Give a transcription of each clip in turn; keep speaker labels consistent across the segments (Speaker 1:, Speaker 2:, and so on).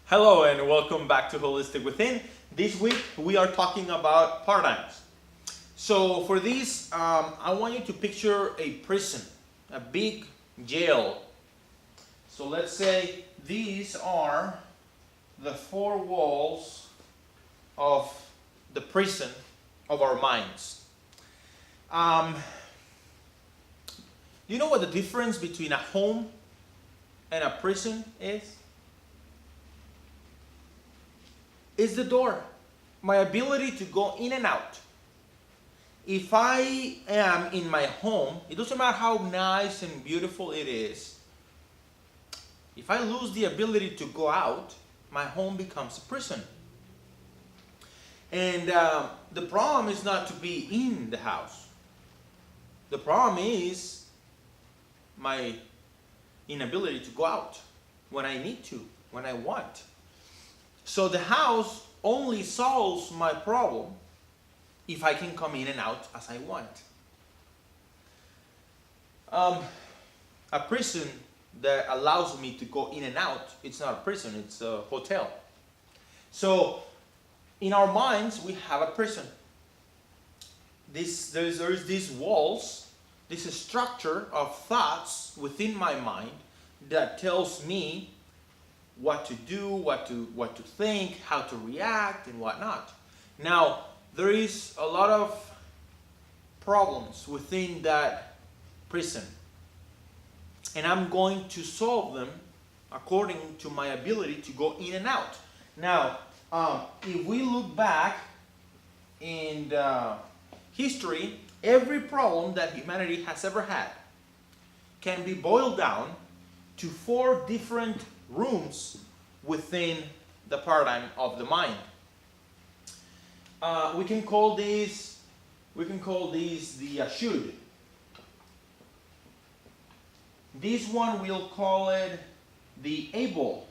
Speaker 1: Hello and welcome back to Holistic Within. This week we are talking about paradigms. So for this, I want you to picture a prison, a big jail. So let's say these are the four walls of the prison of our minds. Do you know what the difference between a home and a prison is? Is the door, my ability to go in and out. If I am in my home, it doesn't matter how nice and beautiful it is. If I lose the ability to go out, my home becomes a prison. And the problem is not to be in the house. The problem is my inability to go out when I need to, when I want. So the house only solves my problem if I can come in and out as I want. A prison that allows me to go in and out, it's not a prison, it's a hotel. So in our minds, we have a prison. There's these walls, this structure of thoughts within my mind that tells me what to do, what to think, how to react, and whatnot. Now, there is a lot of problems within that prison, and I'm going to solve them according to my ability to go in and out. Now, if we look back in history, every problem that humanity has ever had can be boiled down to four different rooms within the paradigm of the mind. We can call these the should. This one we'll call it the able,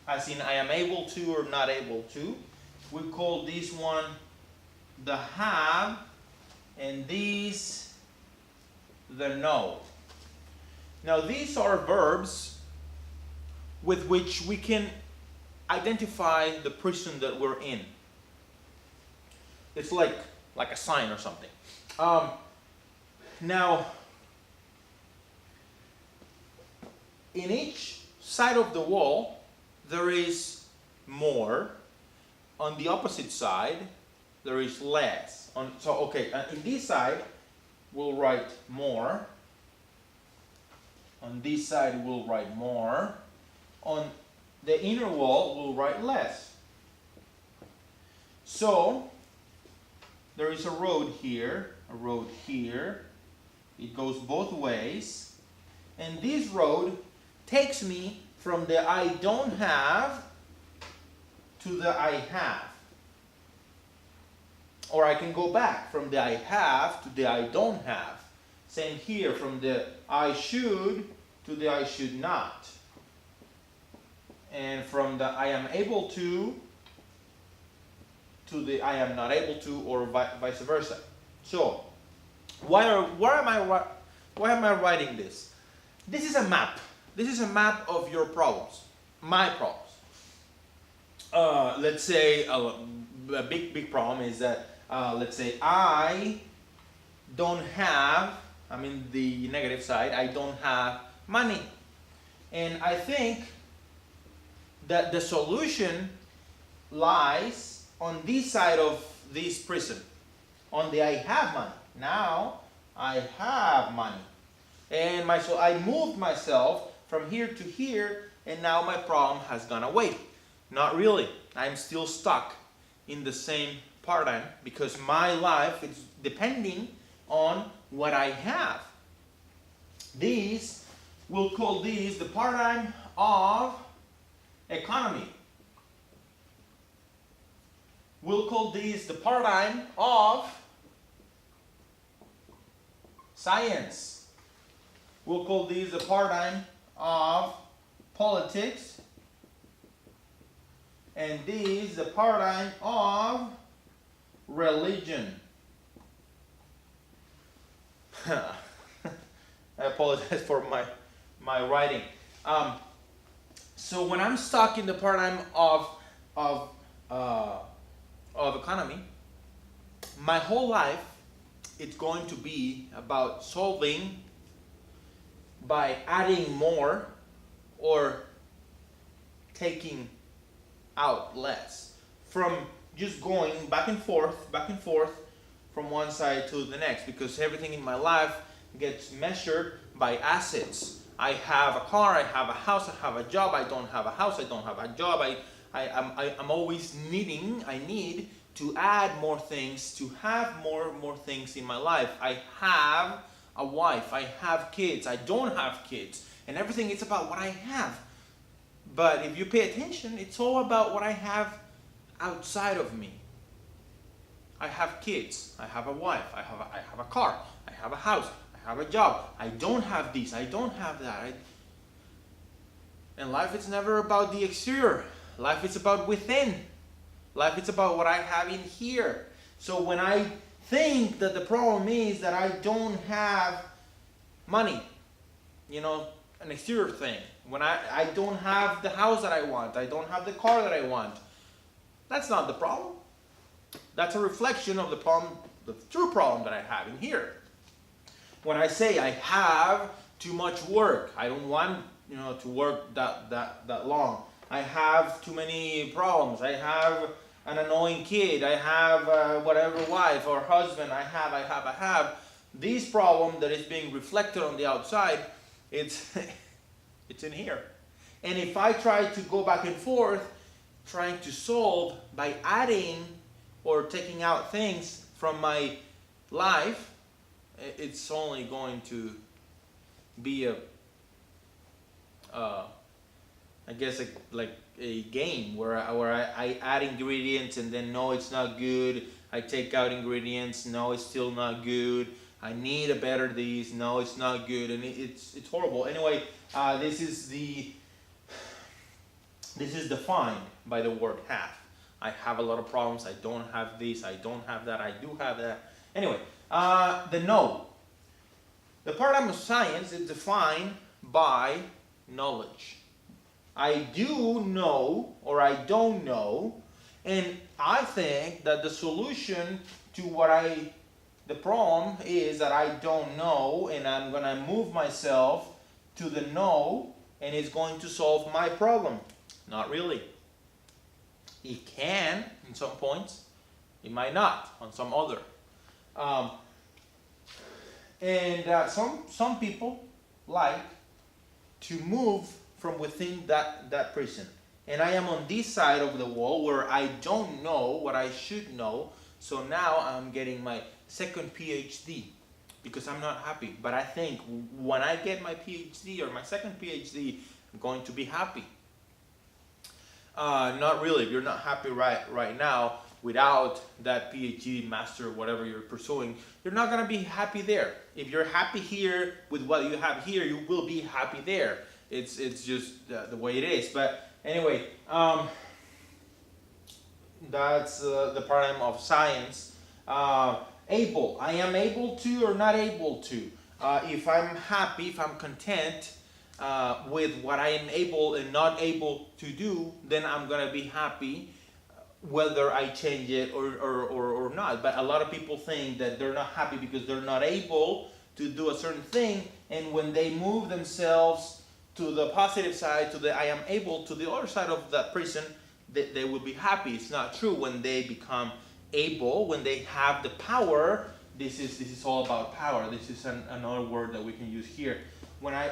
Speaker 1: as in I am able to or not able to. We call this one the have, and these the know. Now these are verbs with which we can identify the prison that we're in. It's like a sign or something. Now, in each side of the wall, there is more. On the opposite side, there is less. In this side, we'll write more. On this side, we'll write more. On the inner wall, we'll write less. So, there is a road here, a road here. It goes both ways. And this road takes me from the I don't have to the I have. Or I can go back from the I have to the I don't have. Same here, from the I should to the I should not. And from the I am able to the I am not able to, or vice versa. So, why am I writing this? This is a map. This is a map of your problems, my problems. Let's say a big problem is that let's say I don't have, I'm in the negative side, I don't have money. And I think that the solution lies on this side of this prison, on the I have money. Now I have money. And so I moved myself from here to here, and now my problem has gone away. Not really. I'm still stuck in the same paradigm because my life is depending on what I have. We'll call these the paradigm of economy. We'll call these the paradigm of science. We'll call these the paradigm of politics. And these the paradigm of religion. I apologize for my writing. So when I'm stuck in the paradigm of uh, of economy, my whole life it's going to be about solving by adding more or taking out less, from just going back and forth from one side to the next, because everything in my life gets measured by assets. I have a car, I have a house, I have a job, I don't have a house, I don't have a job, I'm always I need to add more things, to have more things in my life. I have a wife, I have kids, I don't have kids, and everything is about what I have. But if you pay attention, it's all about what I have outside of me. I have kids, I have a wife, I have a car, I have a house, I have a job. I don't have this, I don't have that. And life is never about the exterior. Life is about within. Life is about what I have in here. So when I think that the problem is that I don't have money, an exterior thing, when I don't have the house that I want, I don't have the car that I want, that's not the problem. That's a reflection of the problem, the true problem that I have in here. When I say I have too much work, I don't want to work that long. I have too many problems. I have an annoying kid. I have whatever wife or husband. I have. This problem that is being reflected on the outside, it's it's in here. And if I try to go back and forth, trying to solve by adding or taking out things from my life, it's only going to be I guess like a game where I add ingredients and then no, it's not good. I take out ingredients, no, it's still not good. I need a better this, no, it's not good, and it's horrible. Anyway, this is defined by the word have. I have a lot of problems. I don't have this. I don't have that. I do have that. Anyway, the know. The paradigm of science is defined by knowledge. I do know or I don't know, and I think that the solution to the problem is that I don't know, and I'm going to move myself to the know, and it's going to solve my problem. Not really. It can in some points. It might not on some other. Some people like to move from within that prison. And I am on this side of the wall where I don't know what I should know. So now I'm getting my second PhD because I'm not happy. But I think when I get my PhD or my second PhD, I'm going to be happy. Not really. If you're not happy right now without that PhD, master, whatever you're pursuing, you're not going to be happy there. If you're happy here with what you have here, you will be happy there. It's just the way it is. But anyway, that's the paradigm of science. Able. I am able to or not able to. If I'm happy, if I'm content with what I am able and not able to do, then I'm going to be happy whether I change it or not. But a lot of people think that they're not happy because they're not able to do a certain thing, and when they move themselves to the positive side, to the I am able, to the other side of that prison, they will be happy. It's not true. When they become able, when they have the power, this is all about power. This is another word that we can use here. When I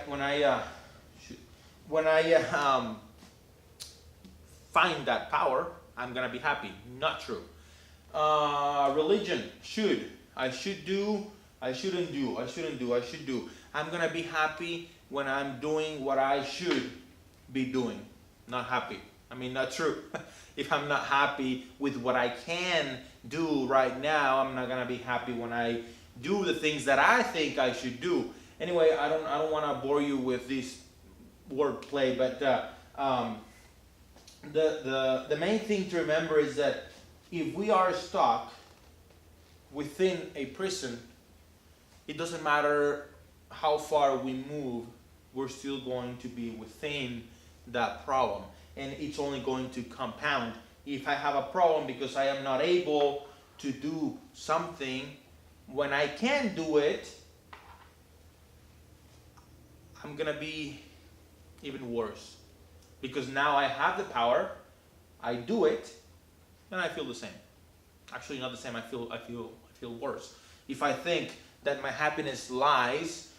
Speaker 1: find that power, I'm gonna be happy. Not true. Religion, should. I should do. I shouldn't do. I shouldn't do. I should do. I'm gonna be happy when I'm doing what I should be doing. Not happy. I mean, not true. If I'm not happy with what I can do right now, I'm not gonna be happy when I do the things that I think I should do. Anyway, I don't want to bore you with this wordplay, but the main thing to remember is that if we are stuck within a prison, it doesn't matter how far we move, we're still going to be within that problem, and it's only going to compound. If I have a problem because I am not able to do something, when I can do it, I'm gonna be even worse, because now I have the power, I do it, and I feel the same. Actually, not the same. I feel worse. If I think that my happiness lies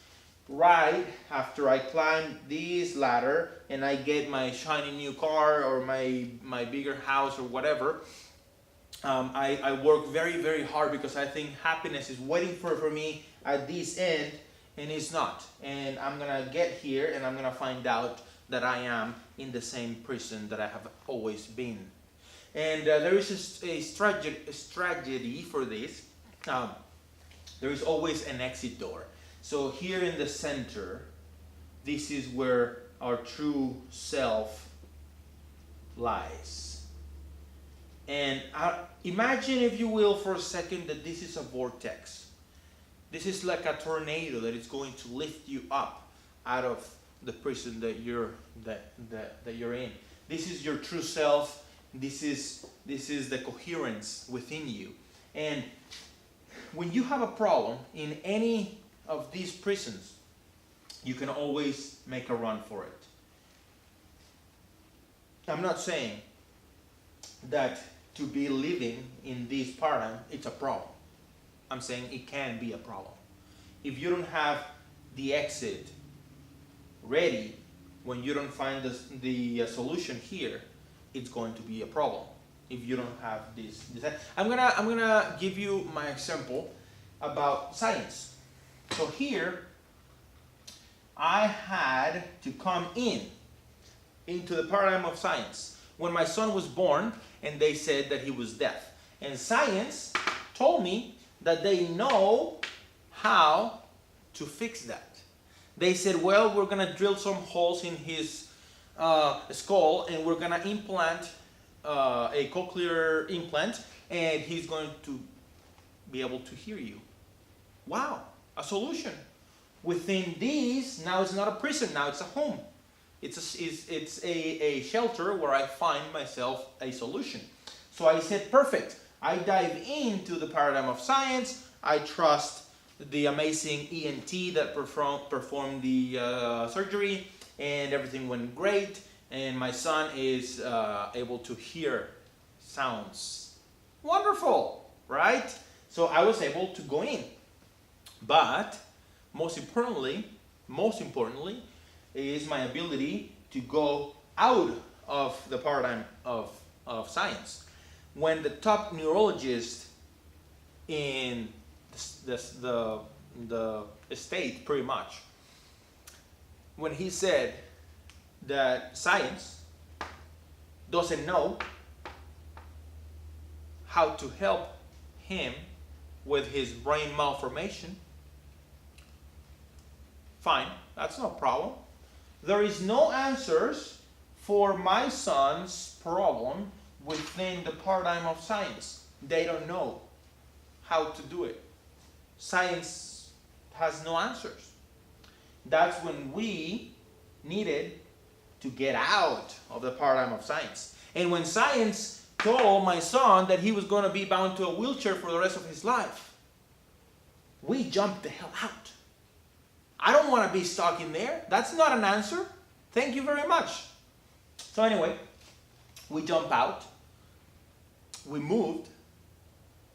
Speaker 1: right after I climb this ladder and I get my shiny new car or my bigger house or whatever, I work very, very hard because I think happiness is waiting for me at this end, and it's not. And I'm gonna get here and I'm gonna find out that I am in the same prison that I have always been. And there is a strategy for this. There is always an exit door. So here in the center, this is where our true self lies. And imagine, if you will, for a second, that this is a vortex. This is like a tornado that is going to lift you up out of the prison that you're in. This is your true self. This is the coherence within you. And when you have a problem in any of these prisons, you can always make a run for it. I'm not saying that to be living in this paradigm, it's a problem. I'm saying it can be a problem. If you don't have the exit ready, when you don't find the solution here, it's going to be a problem. If you don't have this, I'm gonna give you my example about science. So here, I had to come into the paradigm of science when my son was born, and they said that he was deaf. And science told me that they know how to fix that. They said, well, we're gonna drill some holes in his skull, and we're gonna implant a cochlear implant, and he's going to be able to hear you. Wow, a solution. Within these, now it's not a prison, now it's a home. It's a shelter where I find myself a solution. So I said, perfect. I dive into the paradigm of science. I trust the amazing ENT that performed the surgery, and everything went great. And my son is able to hear sounds. Wonderful, right? So I was able to go in. But most importantly is my ability to go out of the paradigm of science. When the top neurologist in the state, pretty much, when he said that science doesn't know how to help him with his brain malformation, fine, that's no problem. There is no answers for my son's problem within the paradigm of science. They don't know how to do it. Science has no answers. That's when we needed to get out of the paradigm of science. And when science told my son that he was going to be bound to a wheelchair for the rest of his life, we jumped the hell out. I don't want to be stuck in there. That's not an answer. Thank you very much. So anyway, we jump out. We moved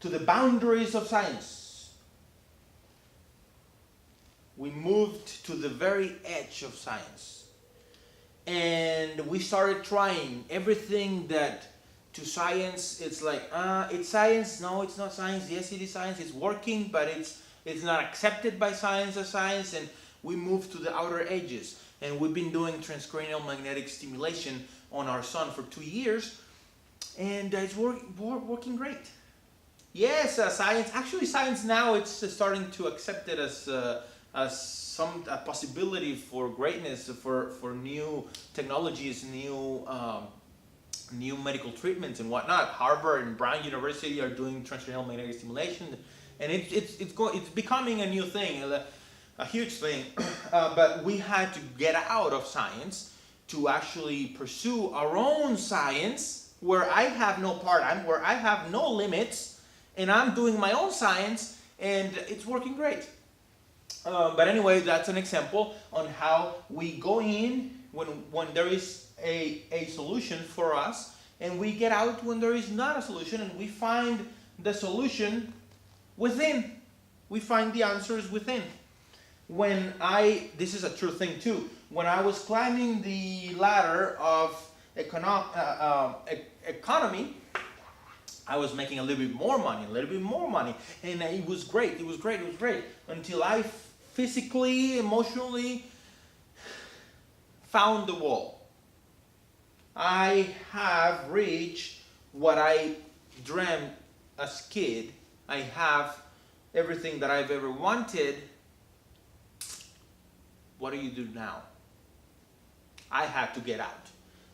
Speaker 1: to the boundaries of science. We moved to the very edge of science. And we started trying everything that to science, it's like, it's science. No, it's not science. Yes, it is science. It's working, but it's not accepted by science as science. And we moved to the outer edges. And we've been doing transcranial magnetic stimulation on our son for 2 years. And it's working great. Yes, science now, it's starting to accept it as some possibility for greatness, for new technologies, new medical treatments and whatnot. Harvard and Brown University are doing transcranial magnetic stimulation, and it's becoming a new thing, a huge thing. But we had to get out of science to actually pursue our own science where I have no paradigm, where I have no limits, and I'm doing my own science, and it's working great. But anyway, that's an example on how we go in when there is a solution for us, and we get out when there is not a solution, and we find the solution within. We find the answers within. This is a true thing too, when I was climbing the ladder of economy, I was making a little bit more money, and it was great, until I physically, emotionally found the wall. I have reached what I dreamt as kid. I have everything that I've ever wanted. What do you do now? I had to get out.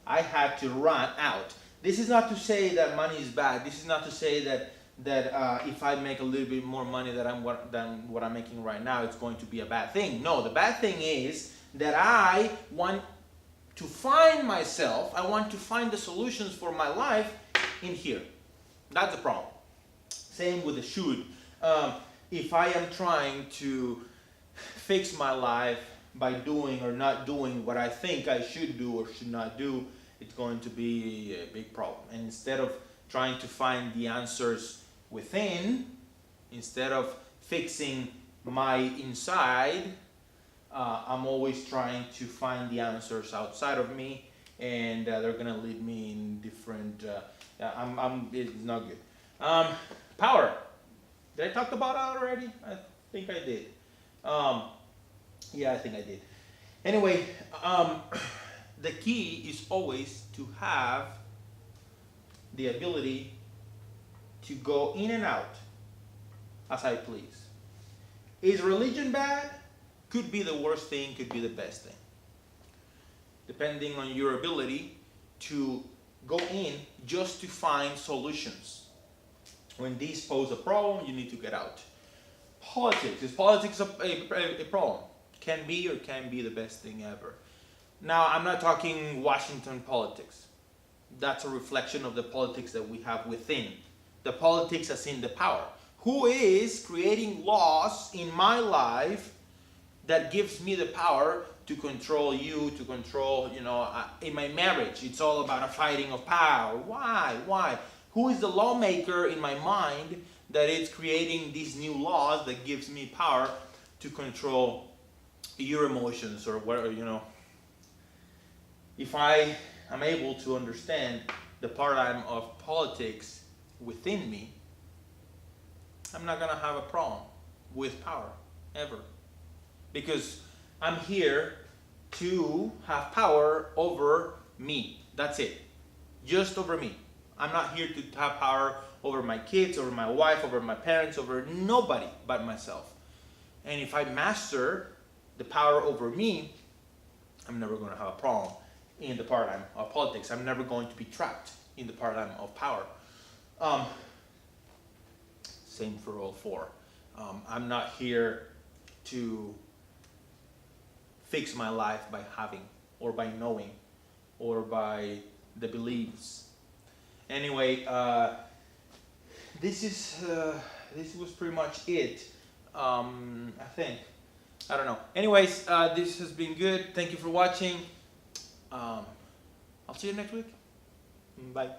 Speaker 1: I had to run out. This is not to say that money is bad. This is not to say that if I make a little bit more money than what I'm making right now, it's going to be a bad thing. No, the bad thing is that I want to find myself. I want to find the solutions for my life in here. That's the problem. Same with the should. If I am trying to fix my life by doing or not doing what I think I should do or should not do, it's going to be a big problem. And instead of trying to find the answers within, instead of fixing my inside, I'm always trying to find the answers outside of me, and they're gonna lead me in different. It's not good. Power. Did I talk about it already? I think I did. Yeah, I think I did. Anyway, the key is always to have the ability to go in and out as I please. Is religion bad? Could be the worst thing, could be the best thing. Depending on your ability to go in just to find solutions. When these pose a problem, you need to get out. Politics. Is politics a problem? Can be or can be the best thing ever. Now, I'm not talking Washington politics. That's a reflection of the politics that we have within. The politics as in the power. Who is creating laws in my life that gives me the power to control you, to control, in my marriage? It's all about a fighting of power. Why? Who is the lawmaker in my mind that is creating these new laws that gives me power to control your emotions or whatever, If I am able to understand the paradigm of politics within me, I'm not going to have a problem with power, ever. Because I'm here to have power over me. That's it. Just over me. I'm not here to have power over my kids, over my wife, over my parents, over nobody but myself. And if I master the power over me, I'm never going to have a problem in the paradigm of politics. I'm never going to be trapped in the paradigm of power. Same for all four. I'm not here to fix my life by having or by knowing or by the beliefs. Anyway, this was pretty much it. I think. I don't know. Anyways, this has been good. Thank you for watching. I'll see you next week. Bye.